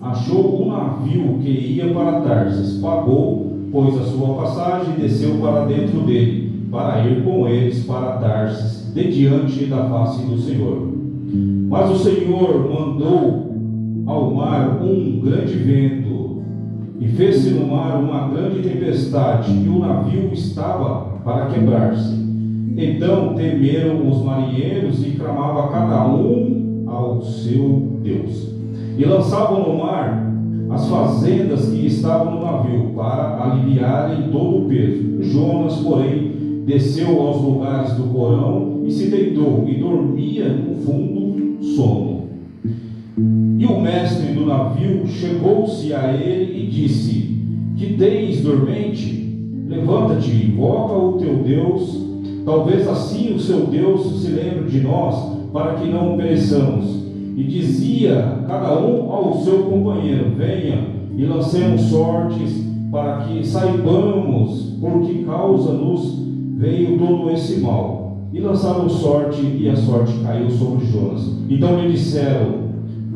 achou um navio que ia para Tarsis, pagou, pois, a sua passagem e desceu para dentro dele, para ir com eles para Tarsis, de diante da face do Senhor. Mas o Senhor mandou ao mar um grande vento, e fez-se no mar uma grande tempestade, e o navio estava para quebrar-se. Então temeram os marinheiros e clamava cada um ao seu Deus. E lançavam no mar as fazendas que estavam no navio, para aliviarem todo o peso. Jonas, porém, desceu aos lugares do porão e se deitou, e dormia no fundo sono. E o mestre do navio chegou-se a ele e disse: Que tens, dormente? Levanta-te, invoca o teu Deus, talvez assim o seu Deus se lembre de nós, para que não pereçamos. E dizia cada um ao seu companheiro: Venha e lancemos sortes, para que saibamos por que causa nos veio todo esse mal. E lançaram sorte, e a sorte caiu sobre Jonas. Então lhe disseram: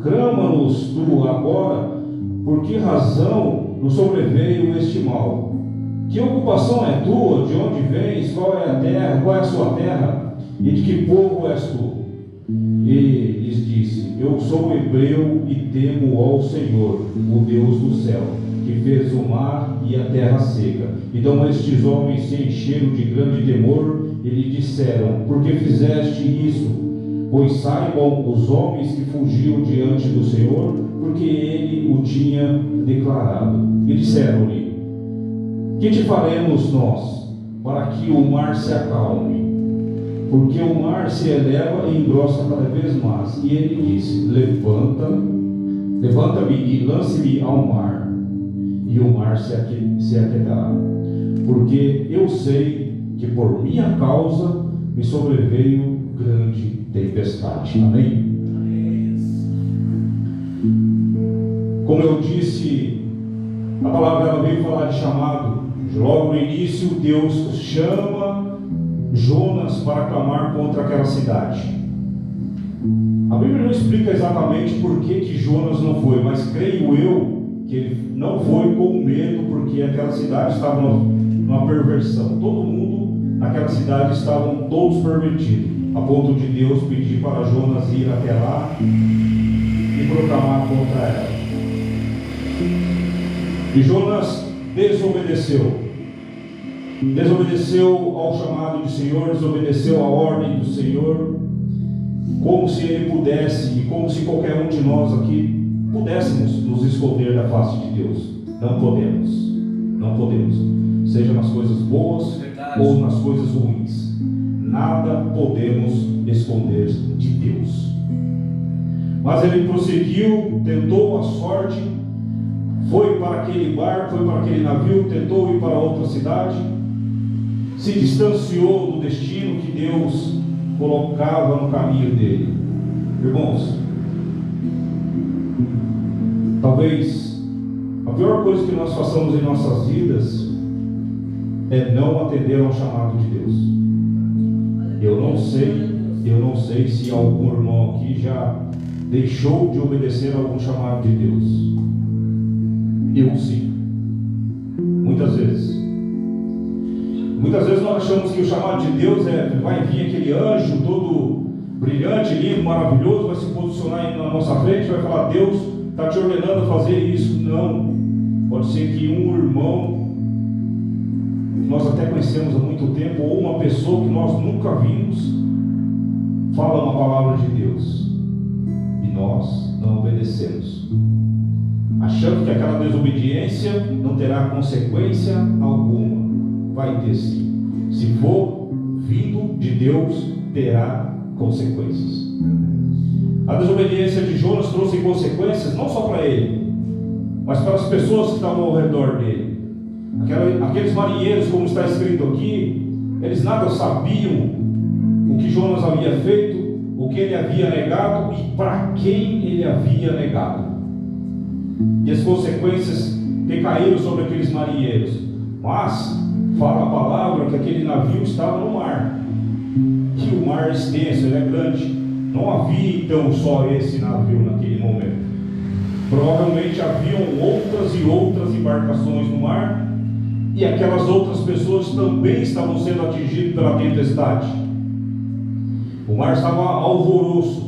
Clama-nos tu agora, por que razão nos sobreveio este mal? Que ocupação é tua? De onde vens? Qual é a terra? Qual é a sua terra? E de que povo és tu? E lhes disse: Eu sou hebreu e temo ao Senhor, o Deus do céu, que fez o mar e a terra seca. Então estes homens se encheram de grande temor e lhe disseram: Por que fizeste isso? Pois saibam os homens que fugiam diante do Senhor, porque ele o tinha declarado. E disseram-lhe: Que te faremos nós, para que o mar se acalme? Porque o mar se eleva e engrossa cada vez mais. E ele disse: Levanta-me e lance-me ao mar, e o mar se aquietará. Porque eu sei que por minha causa me sobreveio grande tempestade. Amém? Como eu disse, a palavra ela veio falar de chamado. Logo no início, Deus chama Jonas para clamar contra aquela cidade. A Bíblia não explica exatamente por que Jonas não foi, mas creio eu que ele não foi com medo, porque aquela cidade estava numa perversão. Todo mundo naquela cidade estavam todos pervertidos, a ponto de Deus pedir para Jonas ir até lá e proclamar contra ela. E Jonas desobedeceu ao chamado do Senhor, desobedeceu à ordem do Senhor, como se ele pudesse, e como se qualquer um de nós aqui pudéssemos nos esconder da face de Deus. Não podemos, seja nas coisas boas ou nas coisas ruins, nada podemos esconder de Deus. Mas ele prosseguiu, tentou a sorte, foi para aquele barco, foi para aquele navio, tentou ir para outra cidade, se distanciou do destino que Deus colocava no caminho dele. Irmãos, talvez a pior coisa que nós façamos em nossas vidas é não atender ao chamado de Deus. Eu não sei se algum irmão aqui já deixou de obedecer a algum chamado de Deus. Eu sim, muitas vezes nós achamos que o chamado de Deus vai vir aquele anjo todo brilhante, lindo, maravilhoso, vai se posicionar na nossa frente, vai falar: Deus está te ordenando a fazer isso. Não, pode ser que um irmão que nós até conhecemos há muito tempo, ou uma pessoa que nós nunca vimos, fala uma palavra de Deus e nós não obedecemos, achando que aquela desobediência não terá consequência alguma. Vai ter sim. Se for vindo de Deus, terá consequências. A desobediência de Jonas trouxe consequências não só para ele, mas para as pessoas que estavam ao redor dele. Aqueles marinheiros, como está escrito aqui, eles nada sabiam o que Jonas havia feito, o que ele havia negado e para quem ele havia negado. E as consequências recaíram sobre aqueles marinheiros. Mas fala a palavra que aquele navio estava no mar, que o mar é extenso, ele é grande. Não havia então só esse navio naquele momento. Provavelmente haviam outras e outras embarcações no mar, e aquelas outras pessoas também estavam sendo atingidas pela tempestade. O mar estava alvoroço.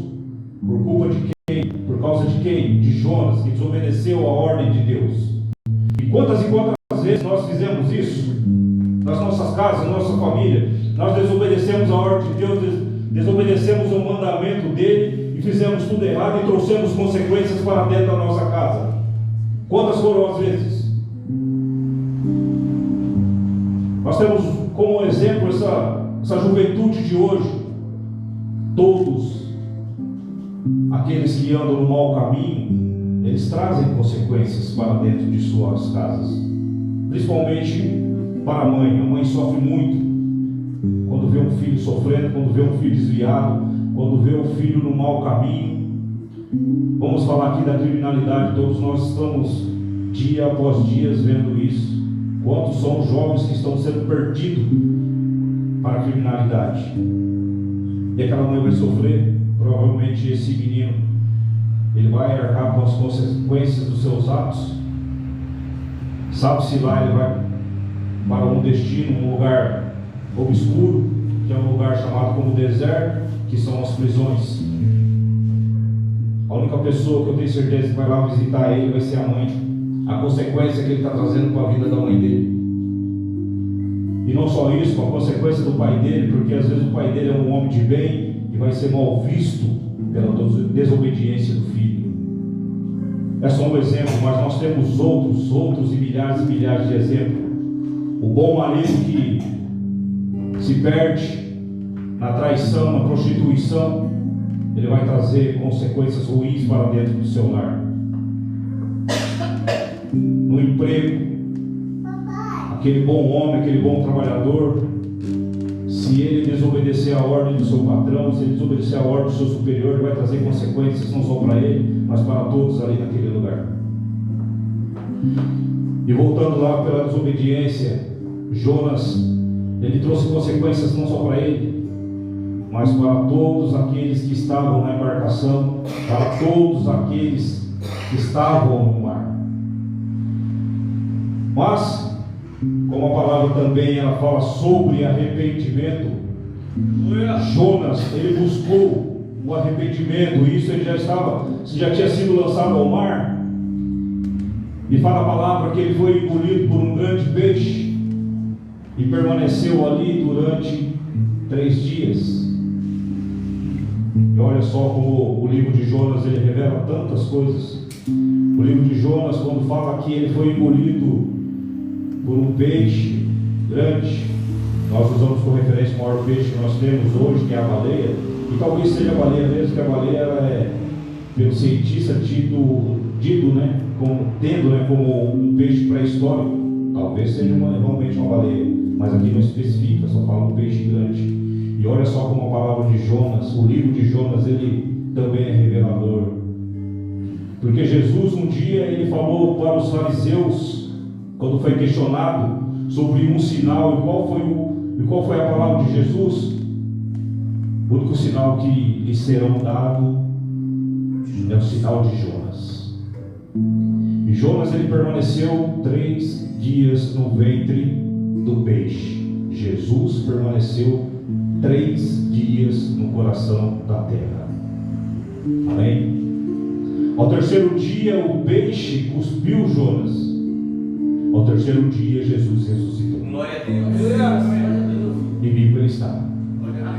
Por culpa de quem? Por causa de quem? De Jonas, que desobedeceu a ordem de Deus. E quantas vezes nós fizemos isso? Nas nossas casas, na nossa família, nós desobedecemos a ordem de Deus, desobedecemos o mandamento dele e fizemos tudo errado e trouxemos consequências para dentro da nossa casa. Quantas foram as vezes? Nós temos como exemplo essa juventude de hoje. Todos aqueles que andam no mau caminho, eles trazem consequências para dentro de suas casas, principalmente para a mãe. A mãe sofre muito quando vê um filho sofrendo, quando vê um filho desviado, quando vê um filho no mau caminho. Vamos falar aqui da criminalidade. Todos nós estamos dia após dia vendo isso. Quantos são os jovens que estão sendo perdidos para a criminalidade? E aquela mãe vai sofrer. Provavelmente esse menino, ele vai arcar com as consequências dos seus atos. Sabe-se lá, ele vai para um destino, um lugar obscuro, que é um lugar chamado como deserto, que são as prisões. A única pessoa que eu tenho certeza que vai lá visitar ele vai ser a mãe. A consequência que ele está trazendo para a vida da mãe dele. E não só isso, com a consequência do pai dele, porque às vezes o pai dele é um homem de bem e vai ser mal visto pela desobediência do filho. É só um exemplo, mas nós temos outros e milhares de exemplos. O bom marido que se perde na traição, na prostituição, ele vai trazer consequências ruins para dentro do seu lar. No emprego, aquele bom homem, aquele bom trabalhador, se ele desobedecer a ordem do seu patrão, se ele desobedecer a ordem do seu superior, ele vai trazer consequências não só para ele, mas para todos ali naquele lugar. E voltando lá pela desobediência, Jonas, ele trouxe consequências não só para ele, mas para todos aqueles que estavam na embarcação, para todos aqueles que estavam no mar. Mas, como a palavra também ela fala sobre arrependimento, Jonas, ele buscou o arrependimento. Isso ele já tinha sido lançado ao mar. E fala a palavra que ele foi engolido por um grande peixe e permaneceu ali durante 3 dias. E olha só como o livro de Jonas ele revela tantas coisas. O livro de Jonas, quando fala que ele foi engolido por um peixe grande, nós usamos como referência o maior peixe que nós temos hoje, que é a baleia, e talvez seja a baleia mesmo, que a baleia ela é, pelo cientista, tendo como um peixe pré-histórico. Talvez seja realmente uma baleia, mas aqui não especifica, só fala um peixe grande. E olha só como a palavra de Jonas, o livro de Jonas, ele também é revelador. Porque Jesus um dia ele falou para os fariseus, quando foi questionado sobre um sinal, e qual foi a palavra de Jesus? O único sinal que lhes serão dado é o sinal de Jonas. E Jonas ele permaneceu 3 dias no ventre do peixe. Jesus permaneceu 3 dias no coração da terra. Amém? Ao 3º dia o peixe cuspiu Jonas. Ao 3º dia Jesus ressuscitou. Glória a Deus. E vivo ele está. Glória a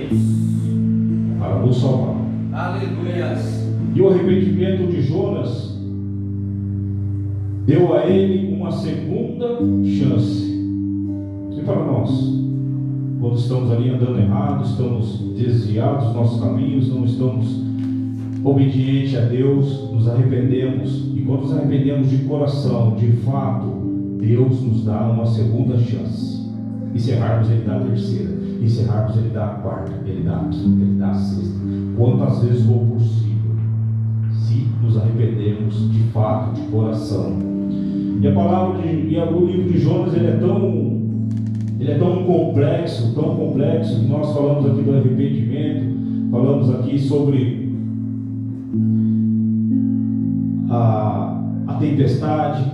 Deus. Para nos salvar. Aleluia. E o arrependimento de Jonas deu a ele uma segunda chance. E para nós, quando estamos ali andando errado, estamos desviados dos nossos caminhos, não estamos obedientes a Deus, nos arrependemos. E quando nos arrependemos de coração, de fato, Deus nos dá uma segunda chance. E se errarmos, Ele dá a terceira. E se errarmos, Ele dá a quarta. Ele dá a quinta, Ele dá a sexta. Quantas vezes for possível, se nos arrependemos de fato, de coração. E a palavra o livro de Jonas ele é tão complexo, que nós falamos aqui do arrependimento, falamos aqui sobre a tempestade,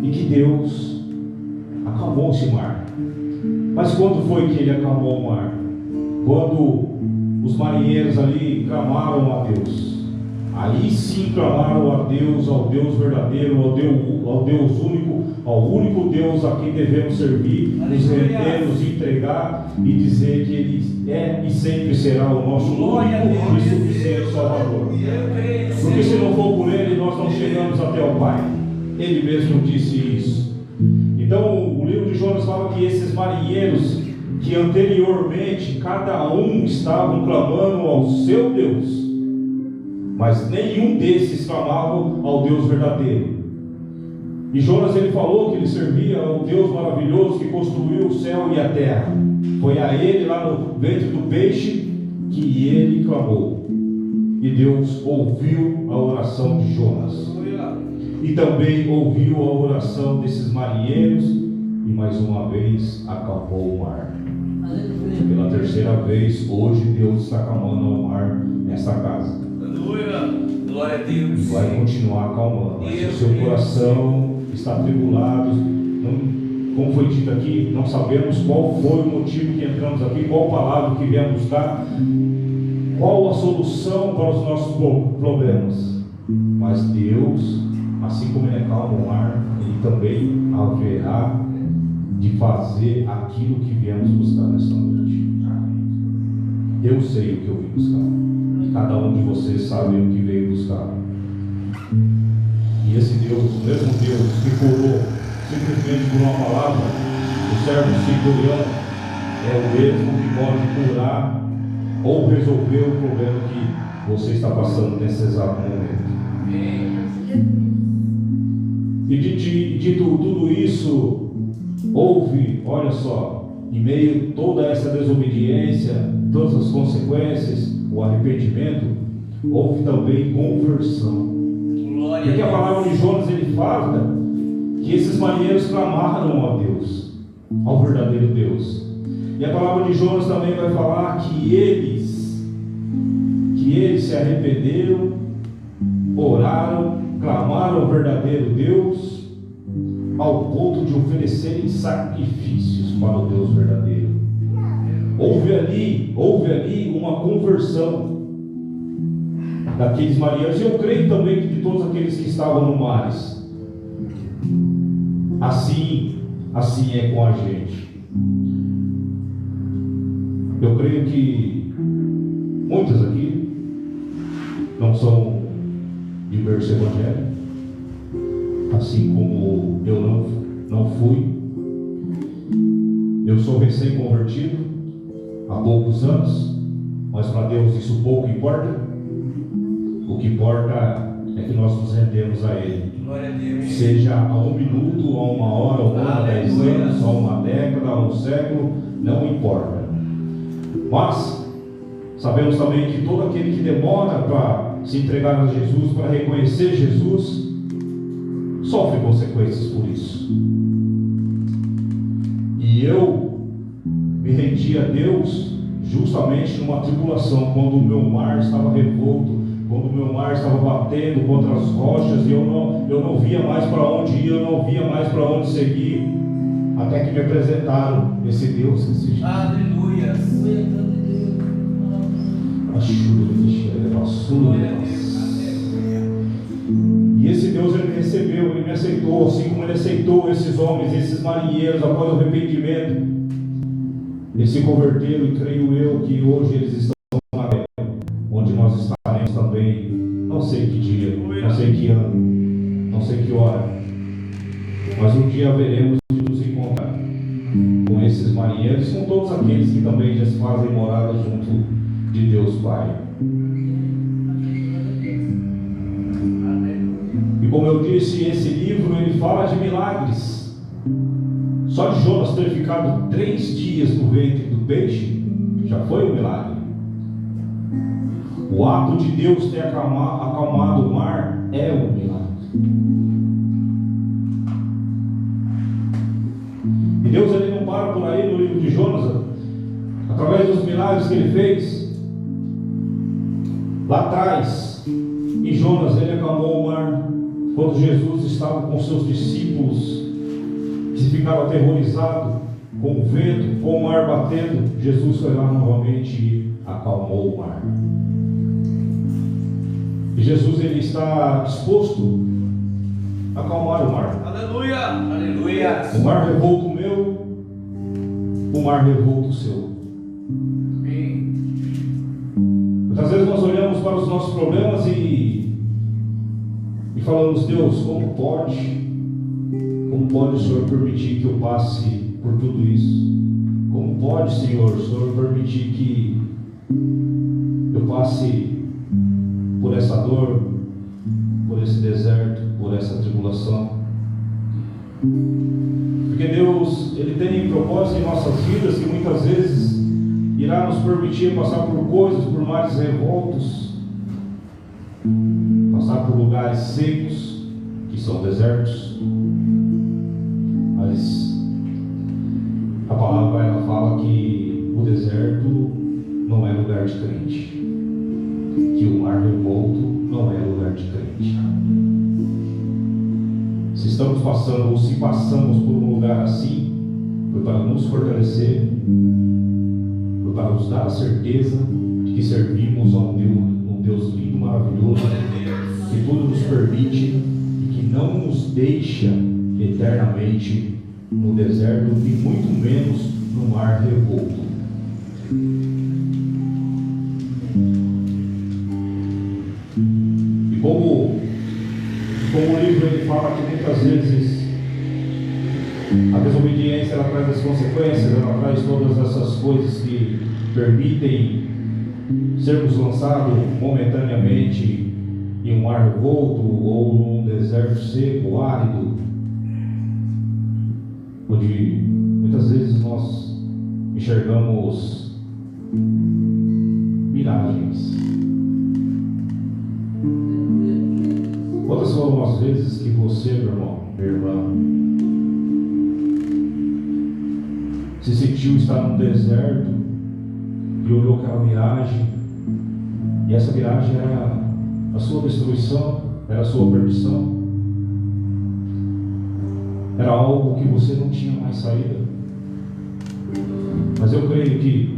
e que Deus acalmou esse mar. Mas quando foi que ele acalmou o mar? Quando os marinheiros ali clamaram a Deus. Aí sim clamaram a Deus, ao Deus verdadeiro, ao Deus único, ao único Deus a quem devemos servir, nos render, nos entregar e dizer que Ele é e sempre será o nosso único e suficiente Salvador. Porque se não for por Ele, nós não chegamos até o Pai. Ele mesmo disse isso. Então o livro de Jonas fala que esses marinheiros, que anteriormente cada um estavam clamando ao seu Deus, mas nenhum desses clamavam ao Deus verdadeiro. E Jonas, ele falou que ele servia ao Deus maravilhoso que construiu o céu e a terra. Foi a ele lá no ventre do peixe que ele clamou, e Deus ouviu a oração de Jonas, e também ouviu a oração desses marinheiros, e mais uma vez acalmou o mar. Pela terceira vez, hoje Deus está acalmando o mar nessa casa. Glória a Deus. E vai continuar acalmando. Se o seu coração está atribulado, como foi dito aqui, não sabemos qual foi o motivo que entramos aqui, qual palavra que viemos buscar, qual a solução para os nossos problemas. Mas Deus, assim como Ele acalma o mar, Ele também haverá de fazer aquilo que viemos buscar nesta noite. Eu sei o que eu vim buscar. E cada um de vocês sabe o que veio buscar. E esse Deus, o mesmo Deus que curou simplesmente por uma palavra o servo centurião, é o mesmo que pode curar ou resolver o problema que você está passando nesse exato momento. E dito tudo isso, houve, olha só, em meio a toda essa desobediência, todas as consequências, o arrependimento, houve também conversão. Porque a palavra de Jonas, ele fala que esses marinheiros clamaram a Deus, ao verdadeiro Deus. E a palavra de Jonas também vai falar que eles se arrependeram, oraram, clamaram ao verdadeiro Deus, ao ponto de oferecerem sacrifícios para o Deus verdadeiro. Houve ali uma conversão daqueles marinheiros, e eu creio também que de todos aqueles que estavam no mares. Assim é com a gente. Eu creio que muitos aqui não são de berço evangélico, assim como eu não fui. Eu sou recém-convertido há poucos anos, mas para Deus isso pouco importa. O que importa é que nós nos rendemos a Ele. Glória a Deus. Seja a 1 minuto, a 1 hora, ou a 10 anos, a 1 década, a 1 século, não importa. Mas sabemos também que todo aquele que demora para se entregar a Jesus, para reconhecer Jesus, sofre consequências por isso. E eu me rendi a Deus justamente numa tribulação, quando o meu mar estava revolto, quando o meu mar estava batendo contra as rochas, e eu não via mais para onde ir, eu não via mais para onde seguir, até que me apresentaram esse Deus, esse Jesus. Aleluia. E esse Deus, Ele me recebeu, Ele me aceitou, assim como Ele aceitou esses homens, esses marinheiros, após o arrependimento. Eles se converteram, e creio eu que hoje eles estão na terra, onde nós estaremos também, não sei que dia, não sei que ano, não sei que hora, mas um dia haveremos de nos encontrar com esses marinheiros, com todos aqueles que também já se fazem morada junto de Deus Pai. E como eu disse, esse livro ele fala de milagres. Só de Jonas ter ficado 3 dias no ventre do peixe já foi um milagre. O ato de Deus ter acalmado o mar é um milagre. E Deus ele não para por aí no livro de Jonas, através dos milagres que Ele fez lá atrás. E Jonas, ele acalmou o mar. Quando Jesus estava com seus discípulos, que ficaram aterrorizados com o vento, com o mar batendo, Jesus foi lá novamente e acalmou o mar. E Jesus, ele está disposto a acalmar o mar. Aleluia, aleluia. O mar revolto meu, o mar revolto seu. Amém. Muitas vezes nós olhamos para os nossos problemas e falamos: Deus, como pode o Senhor permitir que eu passe por tudo isso? Como pode, Senhor, o Senhor permitir que eu passe por essa dor, por esse deserto, por essa tribulação? Porque Deus, ele tem propósito em nossas vidas que muitas vezes irá nos permitir passar por coisas, por mares revoltos, passar por lugares secos, que são desertos. Mas a palavra, ela fala que o deserto não é lugar de crente, que o mar revolto não é lugar de crente. Se estamos passando, ou se passamos por um lugar assim, foi para nos fortalecer, foi para nos dar a certeza de que servimos a um Deus lindo, maravilhoso, que tudo nos permite e que não nos deixa eternamente no deserto e muito menos no mar revolto. E como o livro ele fala que muitas vezes a desobediência ela traz as consequências, ela traz todas essas coisas que permitem sermos lançados momentaneamente em um mar revolto ou num deserto seco, árido, onde muitas vezes nós enxergamos miragens. Quantas foram as vezes que você, meu irmão, minha irmã, se sentiu estar num deserto e olhou aquela miragem, e essa miragem era a sua destruição, era a sua perdição, era algo que você não tinha mais saída? Mas eu creio que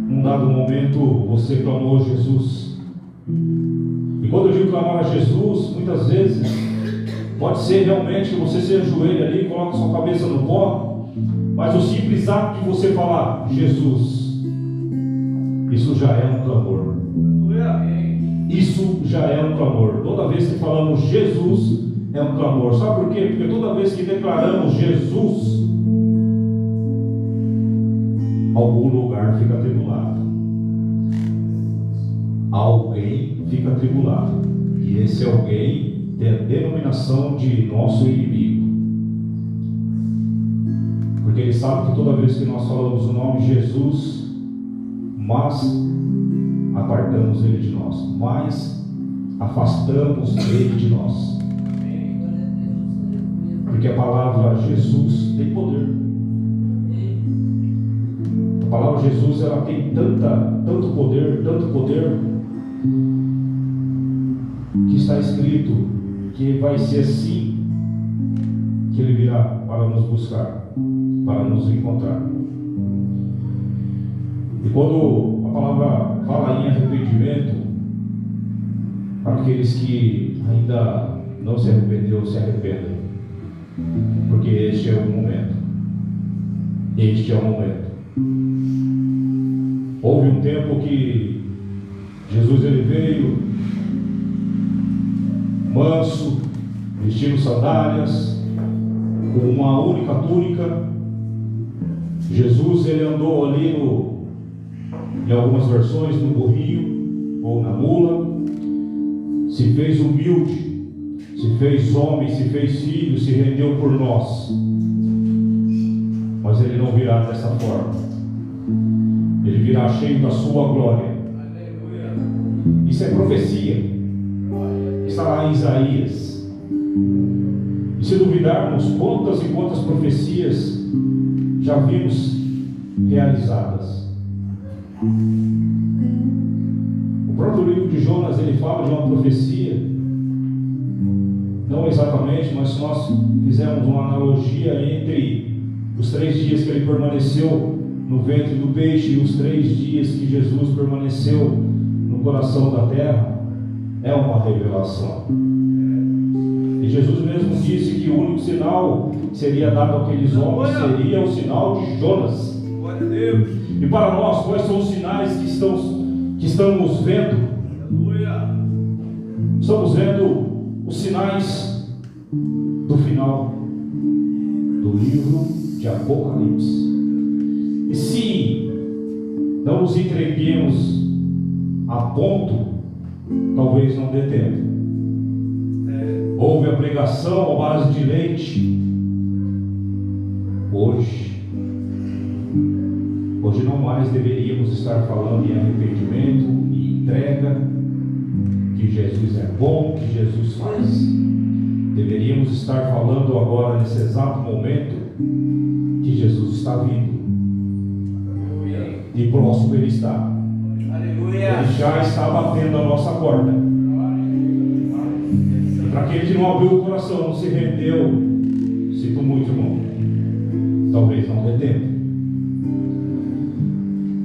num dado momento você clamou Jesus. E quando eu digo clamar a Jesus, muitas vezes pode ser realmente que você se ajoelhe ali e coloque sua cabeça no pó, mas o simples ato de você falar Jesus, isso já é um clamor. Isso já é um clamor. Toda vez que falamos Jesus, é um clamor. Sabe por quê? Porque toda vez que declaramos Jesus, algum lugar fica atribulado, alguém fica atribulado, e esse alguém tem a denominação de nosso inimigo, porque ele sabe que toda vez que nós falamos o nome Jesus, mas apartamos ele de nós, mas afastamos ele de nós, porque a palavra Jesus tem poder. A palavra Jesus, ela tem tanto poder, que está escrito que vai ser assim que ele virá para nos buscar, para nos encontrar. E quando a palavra fala em arrependimento, para aqueles que ainda não se arrependeram, se arrependam, porque este é o momento. Este é o momento. Houve um tempo que Jesus ele veio manso, vestindo sandálias, com uma única túnica. Jesus ele andou ali em algumas versões no burrinho ou na mula, se fez humilde, se fez homem, se fez filho, se rendeu por nós. Mas ele não virá dessa forma. Ele virá cheio da sua glória. Isso é profecia. Está lá em Isaías. E se duvidarmos, quantas e quantas profecias já vimos realizadas. O próprio livro de Jonas, ele fala de uma profecia, não exatamente, mas se nós fizermos uma analogia entre os 3 dias que ele permaneceu no ventre do peixe e os 3 dias que Jesus permaneceu no coração da terra, é uma revelação. E Jesus mesmo disse que o único sinal que seria dado àqueles homens seria o sinal de Jonas. Glória a Deus. E para nós, quais são os sinais que estamos vendo? Aleluia. Estamos vendo os sinais do final do livro de Apocalipse. E se não nos entreguemos a ponto, talvez não dê tempo. Houve a pregação à base de leite. Hoje não mais deveríamos estar falando em arrependimento e entrega, que Jesus é bom, que Jesus faz. Deveríamos estar falando agora, nesse exato momento, que Jesus está vindo. E próximo Ele está. Aleluia. Ele já está batendo a nossa porta. E para aquele que não abriu o coração, não se rendeu, sinto muito, irmão, talvez não dê tempo.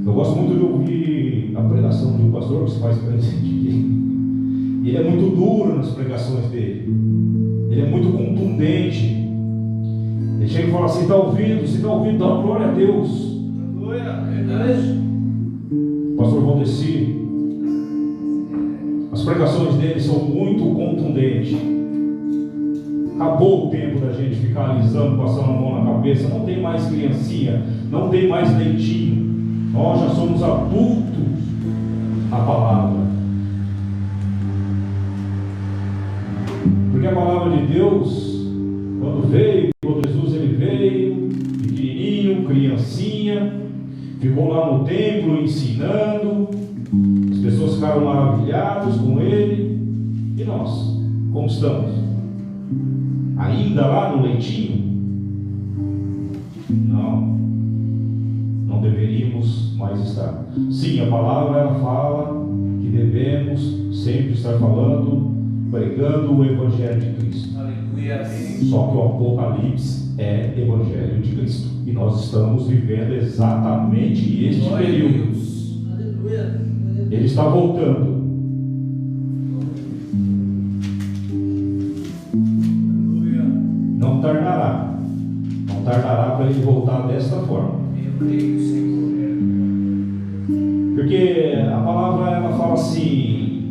Eu gosto muito de ouvir a pregação de um pastor que se faz presente aqui. Ele é muito duro nas pregações dele. Ele é muito contundente. Ele chega e fala assim: está ouvindo? Se está ouvindo, dá glória a Deus. Verdade. Pastor Valdeci, as pregações dele são muito contundentes. Acabou o tempo da gente ficar alisando, passando a mão na cabeça. Não tem mais criancinha, não tem mais leitinho. Nós já somos adultos à palavra. Porque a palavra de Deus, quando Jesus ele veio, pequenininho, criancinha, ficou lá no templo ensinando, as pessoas ficaram maravilhadas com ele. E nós, como estamos? Ainda lá no leitinho? Não deveríamos mais estar. Sim, a palavra ela fala que devemos sempre estar falando, pregando o Evangelho de Cristo. Aleluia. Só que o Apocalipse é Evangelho de Cristo. E nós estamos vivendo exatamente este período. Aleluia. Ele está voltando. Aleluia. Não tardará. Não tardará para ele voltar desta forma. Eu creio, Senhor. Porque a palavra ela fala assim,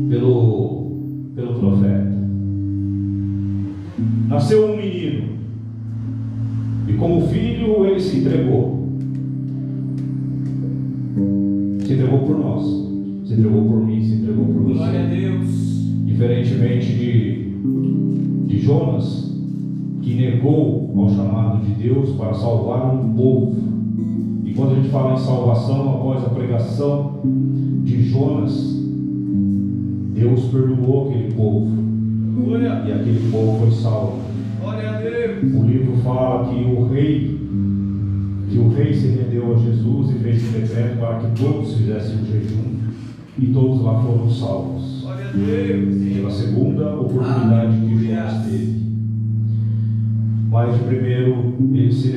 pelo profeta: nasceu um menino, e como filho ele se entregou por nós, se entregou por mim, se entregou por você. Glória a Deus. Diferentemente de Jonas, que negou ao chamado de Deus para salvar um povo. E quando a gente fala em salvação, após a pregação de Jonas, Deus perdoou aquele povo. Glória. E aquele povo foi salvo. Glória a Deus. O livro fala que o rei se rendeu a Jesus e fez um decreto para que todos fizessem um jejum, e todos lá foram salvos. Glória a Deus. Pela segunda oportunidade que Jonas teve. Mas de primeiro ele se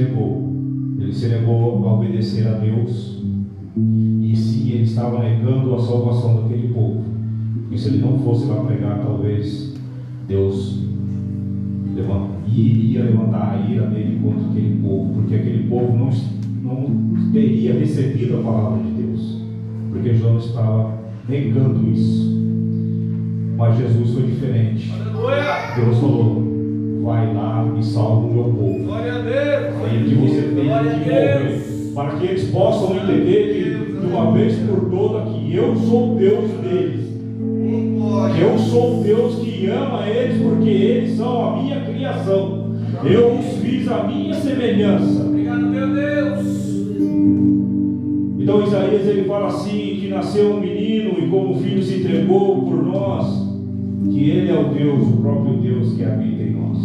negou a obedecer a Deus, e sim, ele estava negando a salvação daquele povo. Porque se ele não fosse lá pregar, talvez Deus iria levantar a ira dele contra aquele povo, porque aquele povo não teria recebido a palavra de Deus, porque Jonas estava negando isso. Mas Jesus foi diferente. Aleluia. Deus falou: vai lá e salva o meu povo. Glória a Deus. Aí que você tem Glória a que morrer, Deus. para que eles possam entender que, de uma vez por toda, que eu sou Deus deles. Que eu sou o Deus que ama eles, porque eles são a minha criação. Eu os fiz a minha semelhança. Obrigado, meu Deus. Então Isaías ele fala assim, que nasceu um menino e como filho se entregou por nós, que ele é o Deus, o próprio Deus que habita em nós.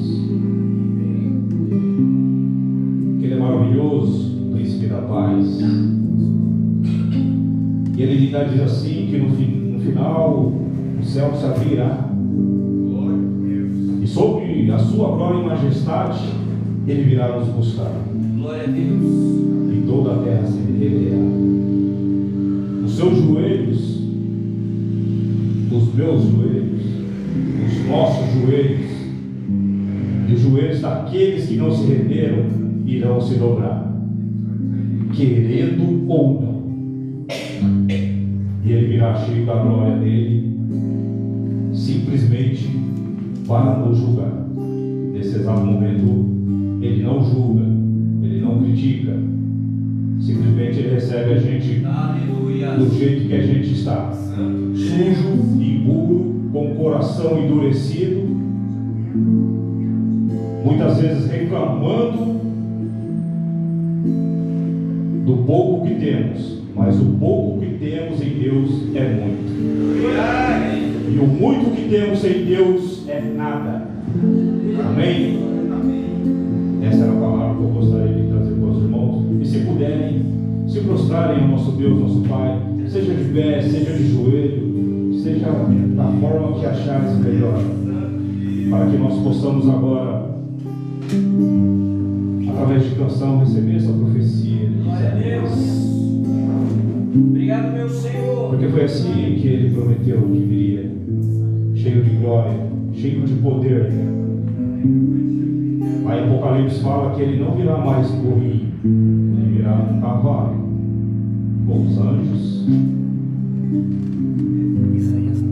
Que ele é maravilhoso, príncipe da paz. E ele ainda diz assim, que no final o céu se abrirá. E sobre a sua glória e majestade, ele virá nos buscar. Glória a Deus. E toda a terra se derreterá. Os seus joelhos, os meus joelhos, os nossos joelhos, e os joelhos daqueles que não se renderam, irão se dobrar, querendo ou não. E ele virá cheio da glória dele, simplesmente para nos julgar. Nesse exato momento, ele não julga, ele não critica, simplesmente ele recebe a gente do jeito que a gente está, sujo, impuro, com o coração endurecido, muitas vezes reclamando do pouco que temos, mas o pouco que temos em Deus é muito, e o muito que temos em Deus é nada. Amém? Essa era a palavra que eu gostaria de trazer para os irmãos. E se puderem, se prostrarem ao nosso Deus, nosso Pai, seja de pé, seja de joelho, seja da forma que achares melhor, para que nós possamos agora, através de canção, receber essa profecia. Glória a Deus. Obrigado, meu Senhor. Porque foi assim que ele prometeu que viria, cheio de glória, cheio de poder. Aí Apocalipse fala que ele não virá mais correndo, ele virá num cavalo, com os anjos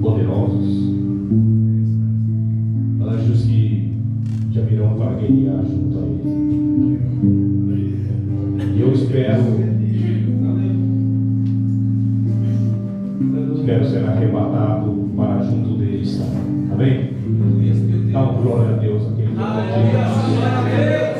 poderosos, anjos que já virão para guerrear junto a ele. E eu espero ser arrebatado para junto deles também. Amém? Dá uma glória a Deus, aquele que Glória a Deus.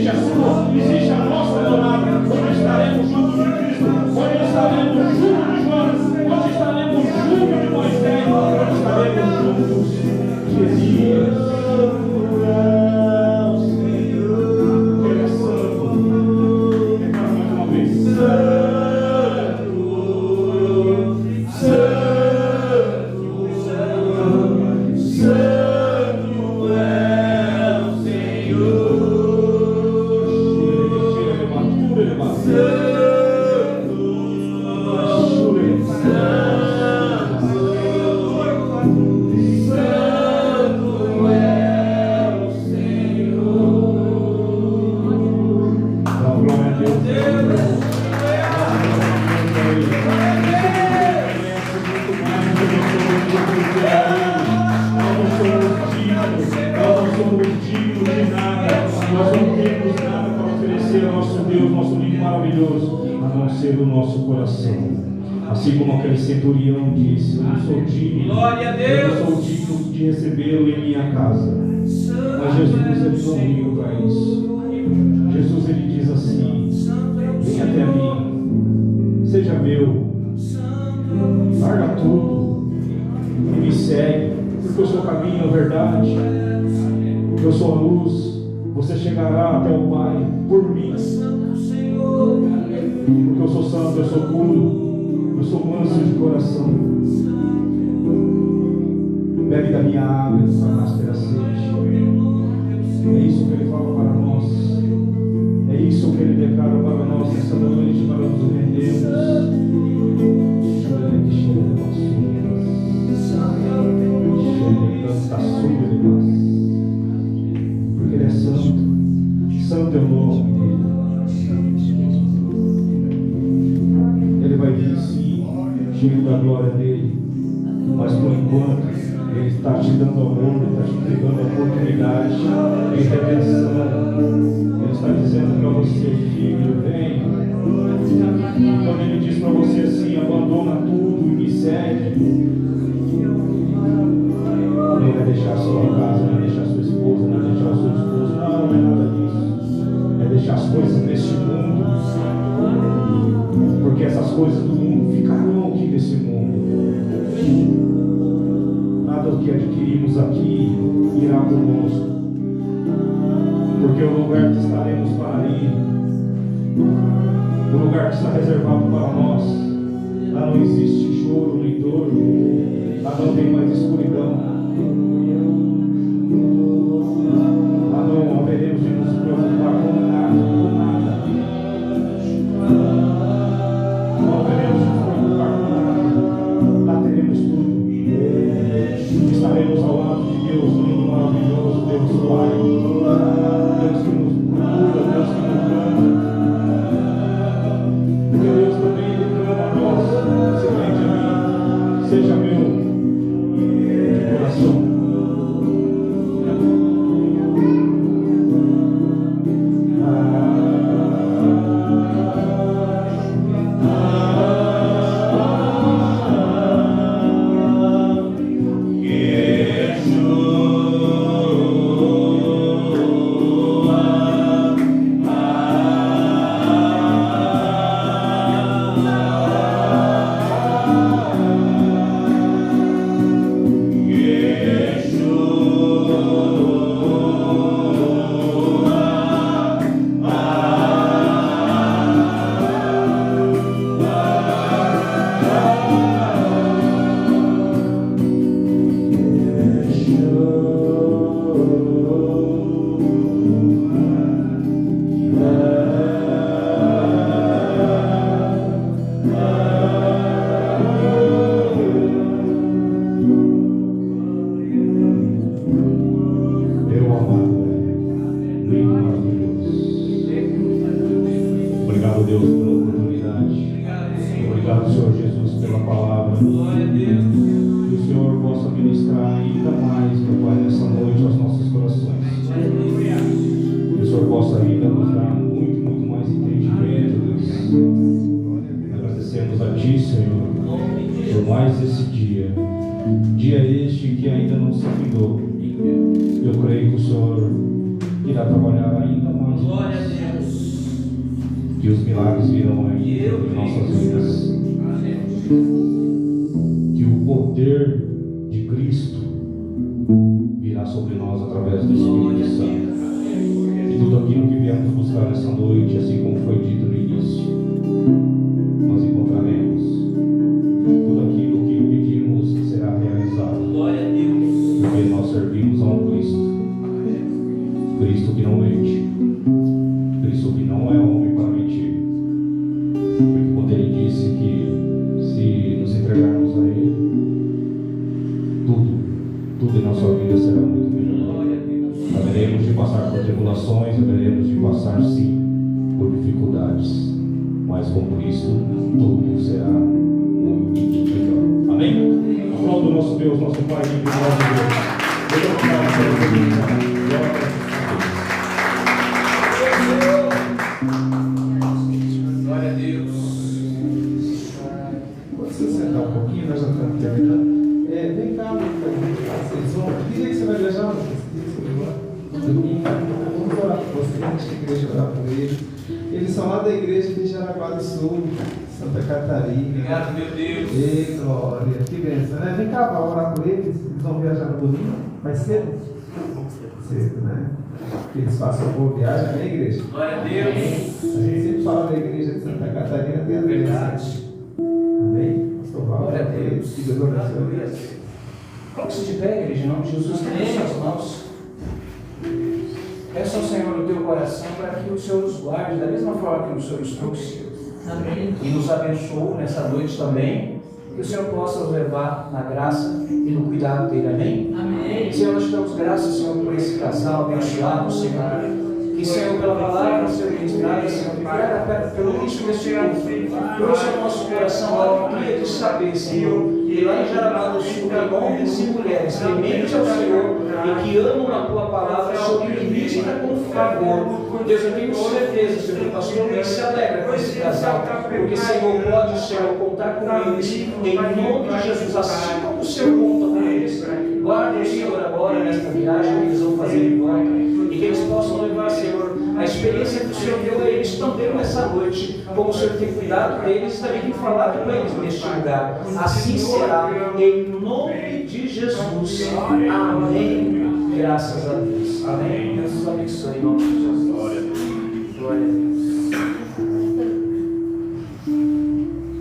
existe a sua, existe a nossa morada, onde estaremos juntos de Cristo, onde estaremos juntos de Jonas, onde estaremos juntos de Moisés, onde estaremos juntos de Elias. Ele é santo. Declara mais uma vez. Assim como aquele centurião disse, eu não sou digno, eu não sou digno de recebê-lo em minha casa. Mas Jesus, ele não liga para isso. Jesus, ele diz assim: vem até mim, seja meu, larga tudo e me segue, porque eu sou o caminho, a verdade, eu sou a luz. Você chegará até o Pai por mim, porque eu sou santo, eu sou puro, eu sou manso de coração. Bebe da minha água e saciarás terá sede. É isso que ele fala para nós. É isso que ele declara para nós nessa noite, para nos rendermos. Porque ele é santo. Santo é o nome dele. Ele vai vir sim, cheio da glória dele, mas por enquanto ele está te dando amor, ele está te dando oportunidade de redenção. Ele está dizendo para você: filho, vem. Quando ele diz para você assim: abandona tudo e me segue, ele vai deixar a sua casa, não vai deixar a sua esposa, não vai deixar o seu esposo, não é nada disso. É deixar as coisas deste mundo, porque essas coisas do mundo ficarão aqui nesse mundo. Nada do que adquirimos aqui irá conosco, porque o lugar que estaremos para ir, o lugar que está reservado para nós, lá não existe choro nem dor, lá não tem mais escuridão, lá não haveremos de nos preocupar com nada, não haveremos de nos preocupar com nada, lá teremos tudo. Estaremos ao lado de Deus, lindo, maravilhoso, Deus Pai, Deus que nos cura, Deus que nos ama. Porque Deus também ele clama a nós: se rende a mim, seja meu de coração. a trabalhar ainda mais. Glória a Deus. Que os milagres virão aí em nossas vidas. Que o poder de Cristo virá sobre nós através do Espírito Santo. E tudo aquilo que viemos buscar nessa noite, assim como foi dito no início, nós encontraremos. Tudo aquilo que pedimos será realizado. Glória a Deus. Porque nós servimos a um Cristo. Cristo que não mente. Cristo que não é homem para mentir. Porque quando ele disse que se nos entregarmos a ele, tudo em nossa vida será muito melhor. Glória a Deus. Haveremos de passar por tribulações, haveremos de passar sim por dificuldades, mas com Cristo tudo será muito melhor. Amém? Aplauda o nosso Deus, nosso Pai, em nome de Deus. Deus obrigado pela vida. Glória a Deus. Pode você sentar um pouquinho, nós já estamos terminando. Vem cá, vocês vão. Que dia que você vai viajar? Domingo. Vamos orar por vocês, antes da igreja orar por eles. Eles são lá da igreja de Jaraguá do Sul, Santa Catarina. Obrigado, meu Deus. Ei, glória, que bênção, né? Vem cá para orar por eles. Eles vão viajar no domingo, mais cedo? Cedo, né? Que eles façam uma boa viagem, amém, igreja? Glória a Deus. A gente sempre fala da igreja de Santa Catarina, tem a Verdade. Amém? Pastor Val, Glória a Deus. que Deus abençoe. Coloque-se de pé, igreja, em nome de Jesus, tem suas mãos. Peça ao Senhor no teu coração para que o Senhor nos guarde da mesma forma que o Senhor nos trouxe. Amém. E nos abençoou nessa noite também. Que o Senhor possa nos levar na graça e no cuidado dele. Amém? Amém. Senhor, nós te damos graças, Senhor, por esse casal abençoado, Senhor. Que, Senhor, pela palavra, Senhor, ministrada, Senhor, que pelo início deste culto, trouxe ao nosso coração a alegria de saber, Senhor, que lá em Jaraguá do Sul tem homens e mulheres tementes ao Senhor e que amam a tua palavra, Senhor, que ministra com favor. Deus, eu tenho certeza, Senhor, que o pastor Luiz se alegra com esse casal, porque, Senhor, pode, Senhor, contar com eles, em nome de Jesus, assim como o Senhor conta com eles. Guarda o Senhor agora nesta viagem que eles vão fazer de volta, e que eles possam levar, Senhor, a experiência que o Senhor deu a eles também nessa noite, como o Senhor tem cuidado deles e também tem falado com eles neste lugar. Assim será, em nome de Jesus. Amém. Graças a Deus. Amém. Deus nos abençoe em nome de Jesus. Glória a Deus.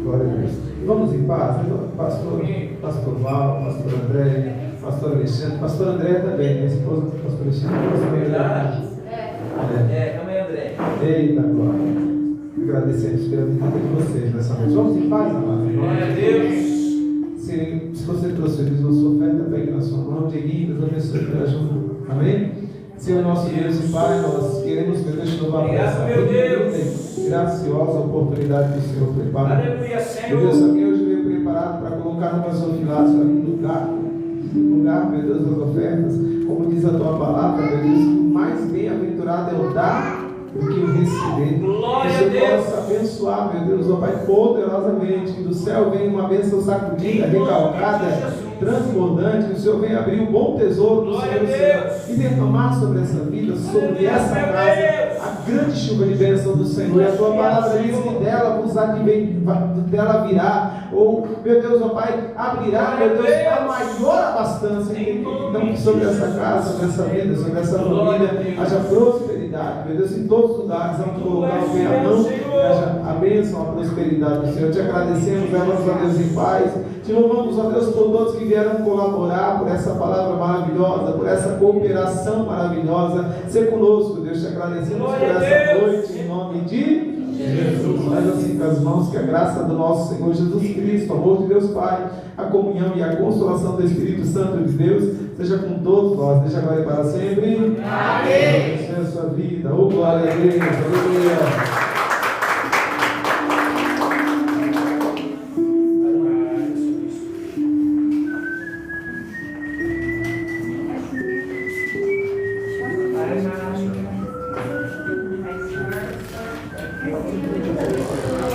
Glória a Deus. Vamos em paz, pastor Val, pastor André, pastor Alexandre, pastor André também, minha esposa, pastor Alexandre, pastor Verdade. André. Também, André. Eita, glória. Agradecemos pela vida de vocês nessa noite. Vamos em paz, amados. Glória a Deus. Se você trouxe feliz na sua oferta, pegue na sua mão, Dieguinho, Deus abençoe pela ajuda. Amém? Senhor nosso Deus e Pai, nós queremos, meu Deus, te louvar por essa Obrigado, meu Deus. graciosa oportunidade que o Senhor prepara. Aleluia, Meu Deus, Senhor. alguém hoje veio preparado para colocar no gasofilaço ali no lugar, meu Deus, das ofertas. Como diz a tua palavra, meu Deus, o mais bem-aventurado é o dar do que o receber. Glória Que o a Senhor Deus. possa abençoar, meu Deus, ó Pai, poderosamente. Que do céu venha uma bênção sacudida, recalcada, transbordante. Que o Senhor venha abrir um bom tesouro do Glória a Senhor Deus. e derramar sobre essa vida, sobre essa casa, a grande chuva de bênção do Senhor. E a tua palavra diz que dela virá, ou, meu Deus, ó Pai, abrirá, meu Deus, a maior abastança. Então, sobre essa casa, sobre essa vida, sobre essa família, haja prosperidade, meu Deus, em todos os lugares, vamos colocar o bem à mão, haja a bênção, a prosperidade do Senhor. Te agradecemos, levamos a Deus em paz. Te louvamos, ó Deus, por todos que vieram colaborar, por essa palavra maravilhosa, por essa cooperação maravilhosa. Ser conosco, Deus, te agradecemos por essa noite, em nome de Jesus. Faz assim com as mãos, que a graça do nosso Senhor Jesus Cristo, o amor de Deus Pai, a comunhão e a consolação do Espírito Santo de Deus seja com todos nós, deixa agora e para sempre. Amém. Abençoe a sua vida. Oh, glória a Deus. Aleluia. Thank you.